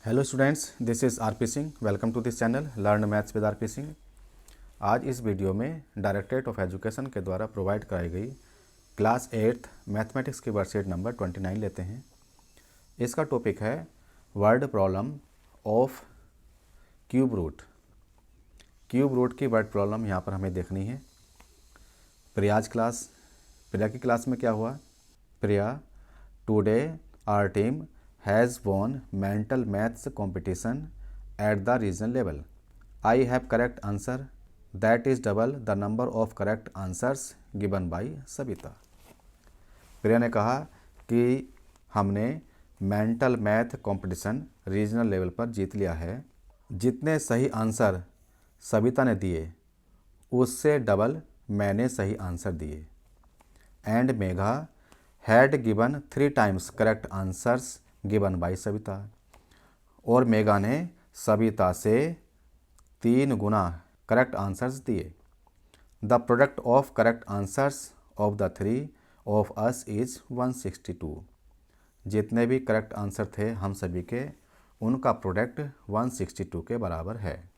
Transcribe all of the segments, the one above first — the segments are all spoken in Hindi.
Hello students, this is RP Singh. Welcome to this channel learn maths with RP Singh. आज इस वीडियो में डायरेक्टरेट ऑफ एजुकेशन के द्वारा प्रोवाइड कराई गई क्लास 8th मैथमेटिक्स की वर्कशीट नंबर 29 लेते हैं। इसका टॉपिक है word problem of cube root. Cube root की वर्ड प्रॉब्लम यहाँ पर हमें देखनी है। प्रिया की क्लास में क्या हुआ? Priya, today our team has won mental maths competition at the regional level. I have correct answer that is double the number of correct answers given by Savita. Priya ने कहा कि हमने mental math competition regional level पर जीत लिया है। जितने सही आंसर सविता ने दिए उससे डबल मैंने सही आंसर दिए। And Megha had given 3 times correct answers given by Savita, और मेघा ने सविता से 3 गुना करेक्ट आंसर्स दिए। The product of correct answers of the 3 of us is 162। जितने भी करेक्ट आंसर थे हम सभी के, उनका प्रोडक्ट 162 के बराबर है।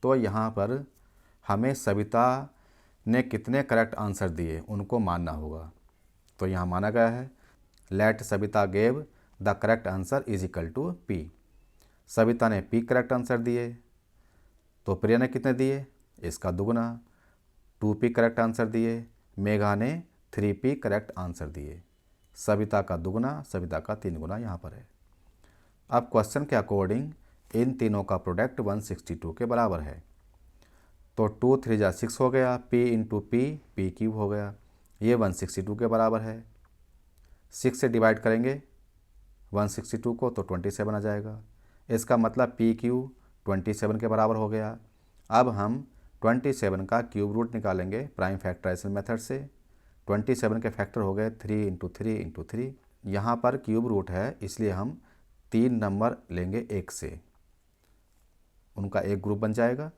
तो यहाँ पर हमें सविता ने कितने करेक्ट आंसर दिए उनको मानना होगा। तो यहाँ माना गया है let Savita gave the correct answer is equal to p. Savita ने पी करेक्ट आंसर दिए, तो प्रिया ने कितने दिए? इसका दुगना 2p करेक्ट आंसर दिए। मेघा ने 3p करेक्ट आंसर दिए। सविता का दुगना, सविता का 3 गुना यहाँ पर है। अब क्वेश्चन के अकॉर्डिंग इन तीनों का प्रोडक्ट 162 के बराबर है। तो 2 3 जा 6 हो गया, p इंटू पी क्यूब हो गया। ये 162 के बराबर है। 6 से डिवाइड करेंगे 162 को तो 27 आ जाएगा। इसका मतलब पी क्यू 27 के बराबर हो गया। अब हम 27 का क्यूब रूट निकालेंगे प्राइम फैक्टराइजेशन मेथड से। 27 के फैक्टर हो गए 3 इंटू 3 इंटू 3। यहाँ पर क्यूब रूट है इसलिए हम 3 नंबर लेंगे 1 से, उनका एक ग्रुप बन जाएगा,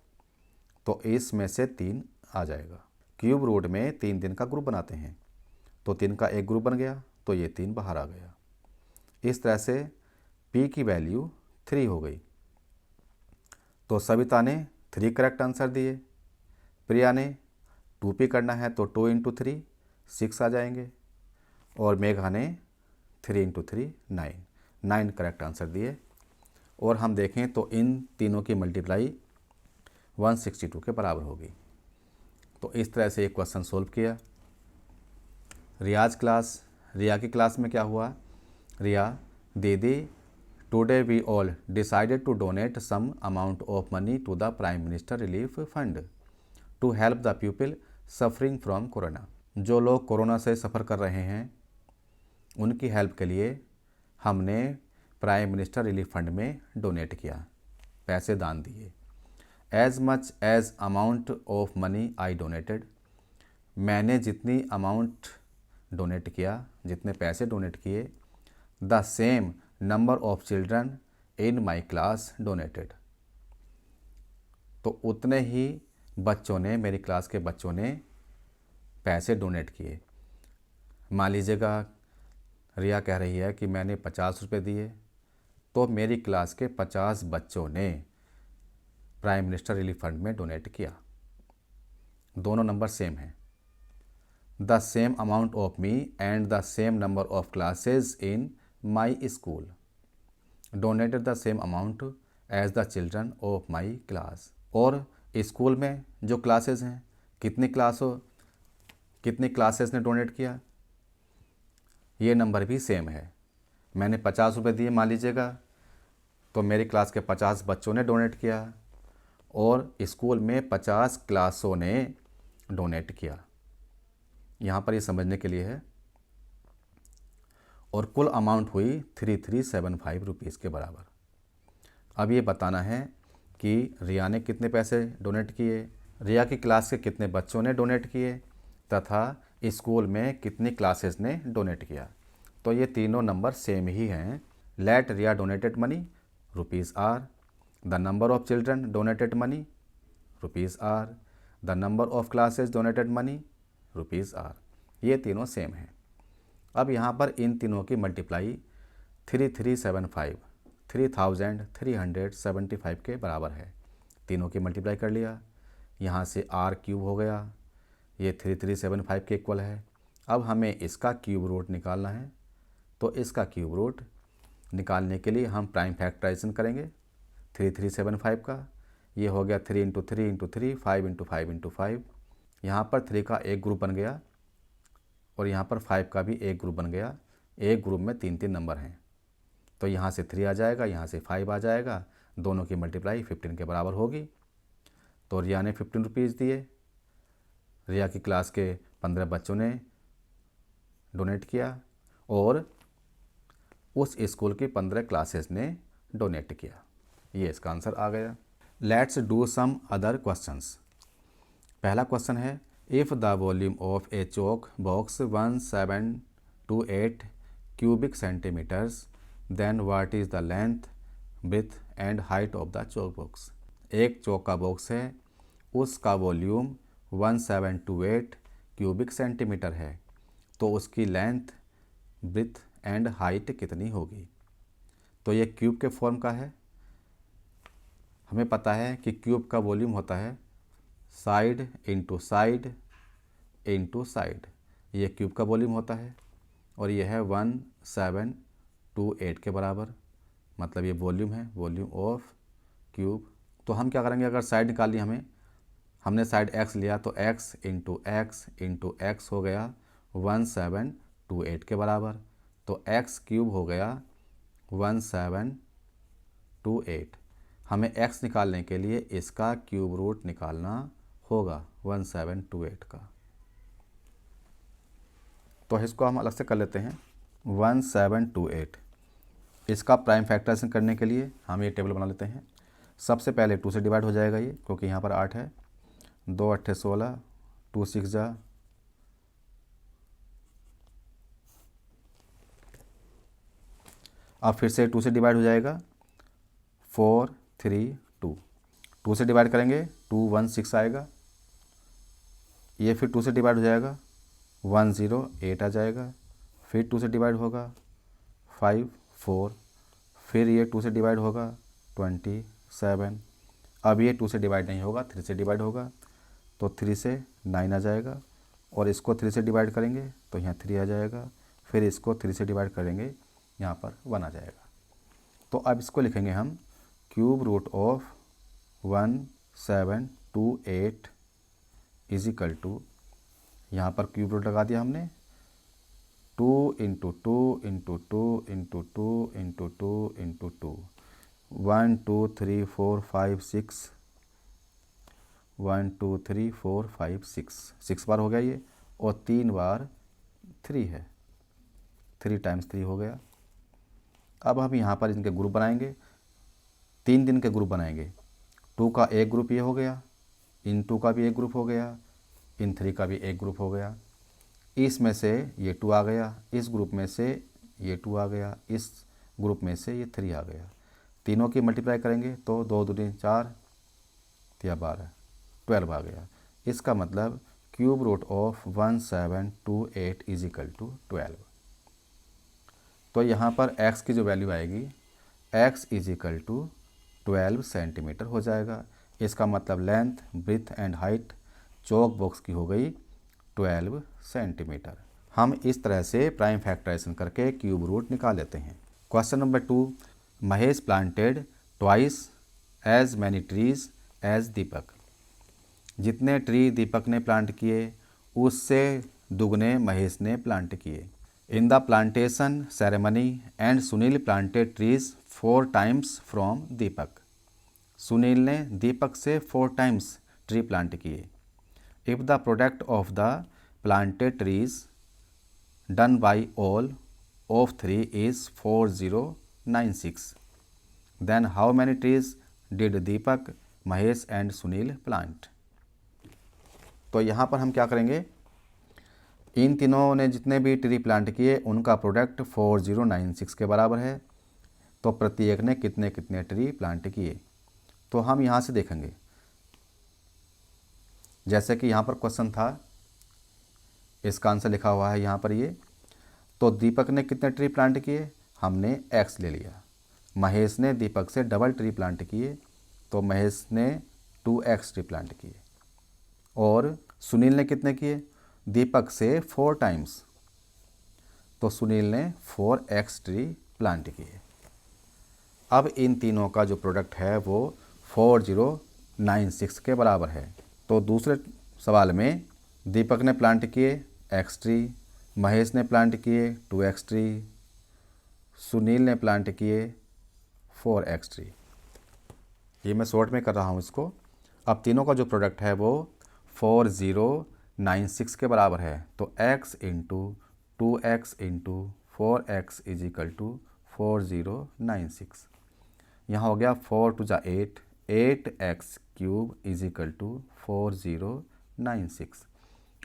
तो इसमें से 3 आ जाएगा। क्यूब रूट में 3 दिन का ग्रुप बनाते हैं, तो 3 का एक ग्रुप बन गया, तो ये 3 बाहर आ गया। इस तरह से p की वैल्यू 3 हो गई। तो सविता ने 3 करेक्ट आंसर दिए। प्रिया ने 2p करना है तो 2 इंटू 3 6 आ जाएंगे, और मेघा ने 3 इंटू 3 9 करेक्ट आंसर दिए। और हम देखें तो इन तीनों की मल्टीप्लाई 162 के बराबर होगी। तो इस तरह से एक क्वेश्चन सोल्व किया। रिया की क्लास में क्या हुआ? रिया, दीदी, today we all decided to donate some amount of money to the prime minister relief fund to help the people suffering from corona. जो लोग कोरोना से सफ़र कर रहे हैं उनकी हेल्प के लिए हमने प्राइम मिनिस्टर रिलीफ फंड में डोनेट किया, पैसे दान दिए। As much as amount of money I donated. मैंने जितनी अमाउंट डोनेट किया, जितने पैसे डोनेट किए, the same number of children in my class donated. तो उतने ही बच्चों ने, मेरी क्लास के बच्चों ने पैसे डोनेट किए। मान लीजिएगा रिया कह रही है कि मैंने 50 रुपये दिए, तो मेरी क्लास के 50 बच्चों ने प्राइम मिनिस्टर रिलीफ फंड में डोनेट किया। दोनों नंबर सेम हैं। The same amount of me and the same number of classes in my school donated the same amount as the children of my class. और स्कूल में जो क्लासेस हैं, कितनी क्लासेस ने डोनेट किया, ये नंबर भी सेम है। मैंने 50 रुपये दिए मान लीजिएगा, तो मेरी क्लास के 50 बच्चों ने डोनेट किया, और स्कूल में 50 क्लासों ने डोनेट किया। यहाँ पर ये समझने के लिए है। और कुल अमाउंट हुई 3375 रुपीज़ के बराबर। अब ये बताना है कि रिया ने कितने पैसे डोनेट किए, रिया की क्लास के कितने बच्चों ने डोनेट किए, तथा स्कूल में कितनी क्लासेस ने डोनेट किया। तो ये तीनों नंबर सेम ही हैं। Let Riya donated money ₹R, the number of children donated money ₹R, the number of classes donated money ₹R। ये तीनों सेम हैं। अब यहाँ पर इन तीनों की मल्टीप्लाई 3375 3375 के बराबर है। तीनों की मल्टीप्लाई कर लिया, यहाँ से r क्यूब हो गया, ये 3375 के इक्वल है। अब हमें इसका क्यूब रूट निकालना है, तो इसका क्यूब रूट निकालने के लिए हम प्राइम फैक्टराइजेशन करेंगे 3375 का। ये हो गया 3 × 3 × 3 5 × 5 × 5। यहाँ पर 3 का एक ग्रुप बन गया और यहाँ पर 5 का भी एक ग्रुप बन गया। एक ग्रुप में 3 नंबर हैं, तो यहाँ से 3 आ जाएगा, यहाँ से 5 आ जाएगा, दोनों की मल्टीप्लाई 15 के बराबर होगी। तो रिया ने 15 रुपीज़ दिए। रिया की क्लास के 15 बच्चों ने डोनेट किया और उस स्कूल की 15 क्लासेस ने डोनेट किया। ये इसका आंसर आ गया। Let's do some other questions. पहला क्वेश्चन है, if the volume of a chalk box 1728 cubic centimetres, then what is the length, breadth and height of the chalk box. एक चौक का बॉक्स है, उसका वॉल्यूम 1728 क्यूबिक सेंटीमीटर है, तो उसकी लेंथ, ब्रेथ एंड हाइट कितनी होगी। तो ये क्यूब के फॉर्म का है। हमें पता है कि क्यूब का वॉल्यूम होता है side into side into side, ये क्यूब का वॉल्यूम होता है और ये है 1728 के बराबर, मतलब ये वॉल्यूम है, वॉल्यूम ऑफ क्यूब। तो हम क्या करेंगे, अगर साइड निकालनी हमने साइड x लिया तो x इंटू एक्स हो गया 1728 के बराबर, तो x क्यूब हो गया 1728। हमें x निकालने के लिए इसका क्यूब रूट निकालना होगा 1728 का। तो इसको हम अलग से कर लेते हैं 1728। इसका प्राइम फैक्टराइजेशन करने के लिए हम ये टेबल बना लेते हैं। सबसे पहले 2 से डिवाइड हो जाएगा ये, क्योंकि यहाँ पर 8 है। 2 8 16, 2 6 जा, अब फिर से 2 से डिवाइड हो जाएगा 4 3 2। 2 से डिवाइड करेंगे 2 1 6 आएगा। ये फिर 2 से डिवाइड हो जाएगा 1 0 8 आ जाएगा। फिर 2 से डिवाइड होगा 5 4। फिर ये 2 से डिवाइड होगा 27। अब ये 2 से डिवाइड नहीं होगा, 3 से डिवाइड होगा, तो 3 से 9 आ जाएगा। और इसको 3 से डिवाइड करेंगे तो यहाँ 3 आ जाएगा। फिर इसको 3 से डिवाइड करेंगे, यहाँ पर 1 आ जाएगा। तो अब इसको लिखेंगे हम cube root of 1728 is equal to, यहाँ पर क्यूब रूट लगा दिया हमने, 2 × 2 × 2 × 2 × 2 × 2, 1 2 3 4 5 6, 1 2 3 4 5 6 बार हो गया ये, और 3 बार 3 है, 3 × 3 हो गया। अब हम यहाँ पर इनके ग्रुप बनाएंगे, 3 दिन के ग्रुप बनाएंगे। 2 का एक ग्रुप ये हो गया, इन 2 का भी एक ग्रुप हो गया, इन 3 का भी एक ग्रुप हो गया। इसमें से ये 2 आ गया, इस ग्रुप में से ये 2 आ गया, इस ग्रुप में से ये 3 आ गया। तीनों की मल्टीप्लाई करेंगे तो 2 दूनी 4 या 12 12 आ गया। इसका मतलब cube root of 1728 is equal to 12। तो यहाँ पर x की जो वैल्यू आएगी, x is equal to 12 centimetre हो जाएगा। इसका मतलब लेंथ, ब्रेथ एंड हाइट चौक बॉक्स की हो गई 12 सेंटीमीटर। हम इस तरह से प्राइम फैक्टराइजेशन करके क्यूब रूट निकाल लेते हैं। Question number 2, Mahesh planted twice as many trees as Deepak. जितने ट्री दीपक ने प्लांट किए उससे दुगने महेश ने प्लांट किए। In the plantation ceremony and Sunil planted trees 4 times from Deepak. Sunil ने दीपक से 4 टाइम्स ट्री प्लांट किए। If the product of the planted trees done by all of 3 is 4096, then how many trees did Deepak, Mahesh and Sunil plant. तो यहाँ पर हम क्या करेंगे, इन तीनों ने जितने भी ट्री प्लांट किए उनका प्रोडक्ट 4096 के बराबर है, तो प्रत्येक ने कितने कितने ट्री प्लांट किए। तो हम यहाँ से देखेंगे, जैसे कि यहाँ पर क्वेश्चन था, इसका आंसर लिखा हुआ है यहाँ पर ये, तो दीपक ने कितने ट्री प्लांट किए, हमने x ले लिया। महेश ने दीपक से डबल ट्री प्लांट किए, तो महेश ने 2x ट्री प्लांट किए। और सुनील ने कितने किए? दीपक से 4 टाइम्स, तो सुनील ने 4x ट्री प्लांट किए। अब इन तीनों का जो प्रोडक्ट है वो 4096 के बराबर है। तो दूसरे सवाल में दीपक ने प्लांट किए x ट्री, महेश ने प्लांट किए 2x ट्री, सुनील ने प्लांट किए 4x ट्री। ये मैं शॉर्ट में कर रहा हूँ इसको। अब तीनों का जो प्रोडक्ट है वो 4096 के बराबर है। तो x into 2x into 4x is equal to 4096। यहाँ हो गया 4 टू जा 8, 8x cube is equal to 4096।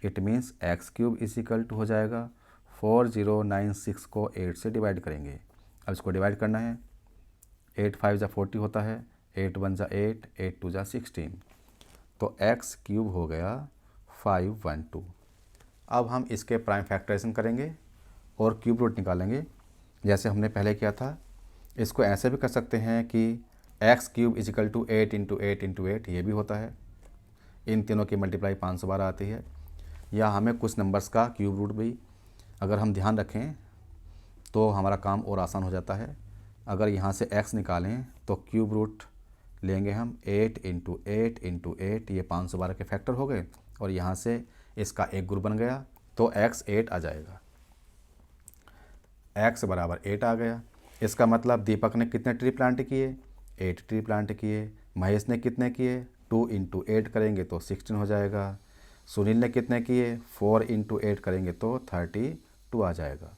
It means x cube is equal to हो जाएगा 4096 को 8 से डिवाइड करेंगे। अब इसको डिवाइड करना है, 8 5 जा 40 होता है, 8 1 जा 8, 8 2 जा 16, तो x क्यूब हो गया 512। अब हम इसके प्राइम फैक्टराइजेशन करेंगे और क्यूब रूट निकालेंगे जैसे हमने पहले किया था। इसको ऐसे भी कर सकते हैं कि x cube is equal to 8 into 8 into 8, ये भी होता है। इन तीनों की मल्टीप्लाई 500 बार आती है। या हमें कुछ नंबर्स का क्यूब रूट भी अगर हम ध्यान रखें तो हमारा काम और आसान हो जाता है। अगर यहाँ से x निकालें तो क्यूब रूट लेंगे हम 8 इंटू 8 इंटू 8, ये 512 के फैक्टर हो गए और यहाँ से इसका एक ग्रुप बन गया, तो x 8 आ जाएगा। x बराबर 8 आ गया। इसका मतलब दीपक ने कितने ट्री प्लांट किए? 8 ट्री प्लांट किए। महेश ने कितने किए? 2 इंटू 8 करेंगे तो 16 हो जाएगा। सुनील ने कितने किए? 4 इंटू 8 करेंगे तो 32 आ जाएगा।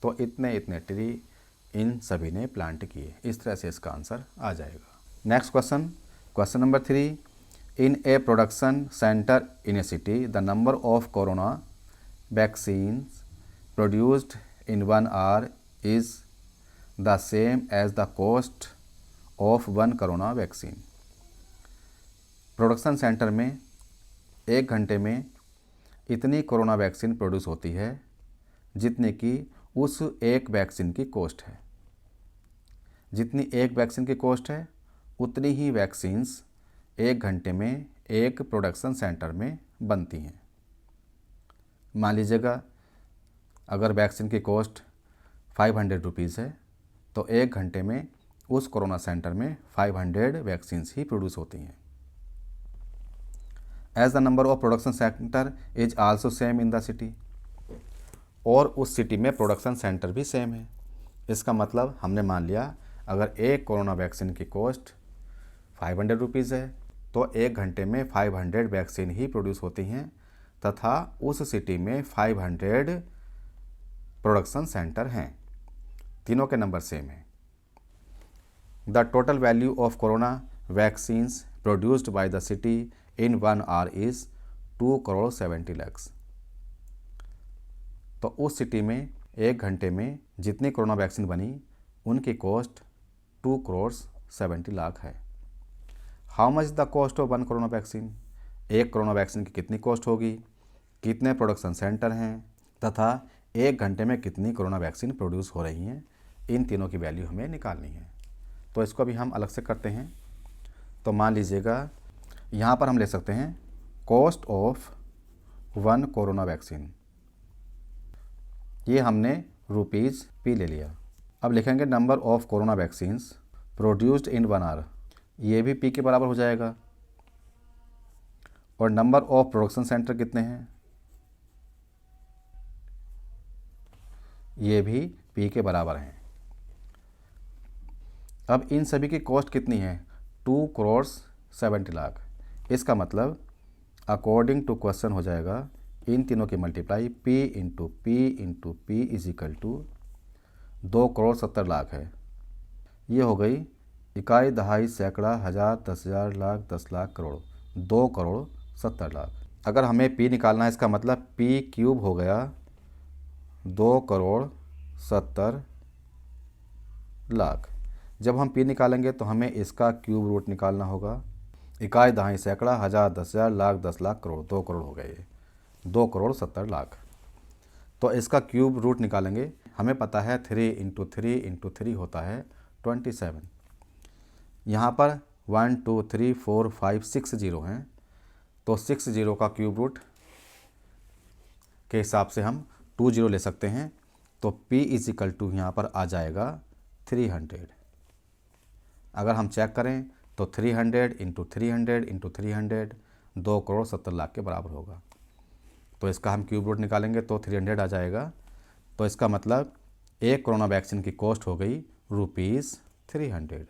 तो इतने इतने ट्री इन सभी ने प्लांट किए। इस तरह से इसका आंसर आ जाएगा। Next question, question number 3। In A production centre in A city the number of corona vaccines produced in 1 hour is the same as the cost of 1 corona vaccine. Production centre में 1 घंटे में इतनी कोरोना वैक्सीन प्रोड्यूस होती है जितनी कि उस एक वैक्सीन की कॉस्ट है। जितनी एक वैक्सीन की कॉस्ट है उतनी ही वैक्सीन्स 1 घंटे में एक प्रोडक्शन सेंटर में बनती हैं। मान लीजिएगा अगर वैक्सीन की कॉस्ट 500 रुपीज़ है तो 1 घंटे में उस कोरोना सेंटर में 500 वैक्सीन्स ही प्रोड्यूस होती हैं। As the number of production center is also same in the city, और उस सिटी में प्रोडक्शन सेंटर भी सेम है। इसका मतलब हमने मान लिया अगर एक कोरोना वैक्सीन की कॉस्ट 500 रुपीज़ है तो 1 घंटे में 500 वैक्सीन ही प्रोड्यूस होती हैं तथा उस सिटी में 500 प्रोडक्शन सेंटर हैं। तीनों के नंबर सेम हैं। The total value of corona vaccines produced by the city in 1 our is 2 crore 70 lakh. तो उस सिटी में 1 घंटे में जितनी कोरोना वैक्सीन बनी उनकी कॉस्ट 2 करोड़ 70 लाख है। How much the cost of 1 corona vaccine? एक कोरोना वैक्सीन की कितनी कॉस्ट होगी, कितने प्रोडक्शन सेंटर हैं तथा 1 घंटे में कितनी कोरोना वैक्सीन प्रोड्यूस हो रही हैं, इन तीनों की वैल्यू हमें निकालनी है। तो इसको भी हम अलग से करते हैं। तो मान लीजिएगा यहाँ पर हम ले सकते हैं कॉस्ट ऑफ 1 कोरोना वैक्सीन, ये हमने रुपीज़ p ले लिया। अब लिखेंगे number of corona vaccines produced in 1 hour, ये भी p के बराबर हो जाएगा। और नंबर ऑफ प्रोडक्शन सेंटर कितने हैं, ये भी p के बराबर हैं। अब इन सभी की कॉस्ट कितनी है? 2 करोड़ 70 लाख। इसका मतलब अकॉर्डिंग टू क्वेश्चन हो जाएगा इन तीनों की multiply p into p is equal to 2 crore 70 lakh है। ये हो गई इकाई, दहाई, सैकड़ा, हज़ार, 10,000, लाख, 10 लाख, करोड़, 2 करोड़ 70 लाख। अगर हमें p निकालना है इसका मतलब p क्यूब हो गया 2 करोड़ 70 लाख। जब हम p निकालेंगे तो हमें इसका क्यूब रूट निकालना होगा। इकाई, दहाई, सैकड़ा, हज़ार, 10,000, लाख, 10 लाख, करोड़, 2 करोड़ हो गए, 2 करोड़ 70 लाख। तो इसका क्यूब रूट निकालेंगे। हमें पता है 3 इंटू 3 इंटू 3 होता है 27। यहाँ पर 1 2 3 4 5 6 जीरो हैं, तो 6 जीरो का क्यूब रूट के हिसाब से हम 2 जीरो ले सकते हैं। तो P इज इक्वल टू यहाँ पर आ जाएगा 300। अगर हम चेक करें तो 300 इंटू 300 इंटू 300 2,70,00,000 के बराबर होगा। तो इसका हम क्यूब रूट निकालेंगे तो 300 आ जाएगा। तो इसका मतलब एक कोरोना वैक्सीन की कॉस्ट हो गई ₹300।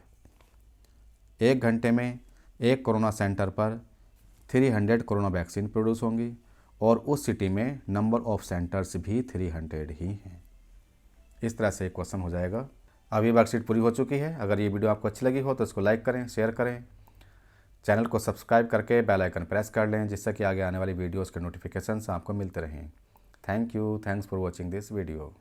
1 घंटे में एक कोरोना सेंटर पर 300 कोरोना वैक्सीन प्रोड्यूस होंगी और उस सिटी में नंबर ऑफ सेंटर्स भी 300 ही हैं। इस तरह से एक क्वेश्चन हो जाएगा। अब ये वर्कशीट पूरी हो चुकी है। अगर ये वीडियो आपको अच्छी लगी हो तो इसको लाइक करें, शेयर करें, चैनल को सब्सक्राइब करके बेल आइकन प्रेस कर लें, जिससे कि आगे आने वाली वीडियोज़ के नोटिफिकेशंस आपको मिलते रहें। Thank you, thanks for watching this video.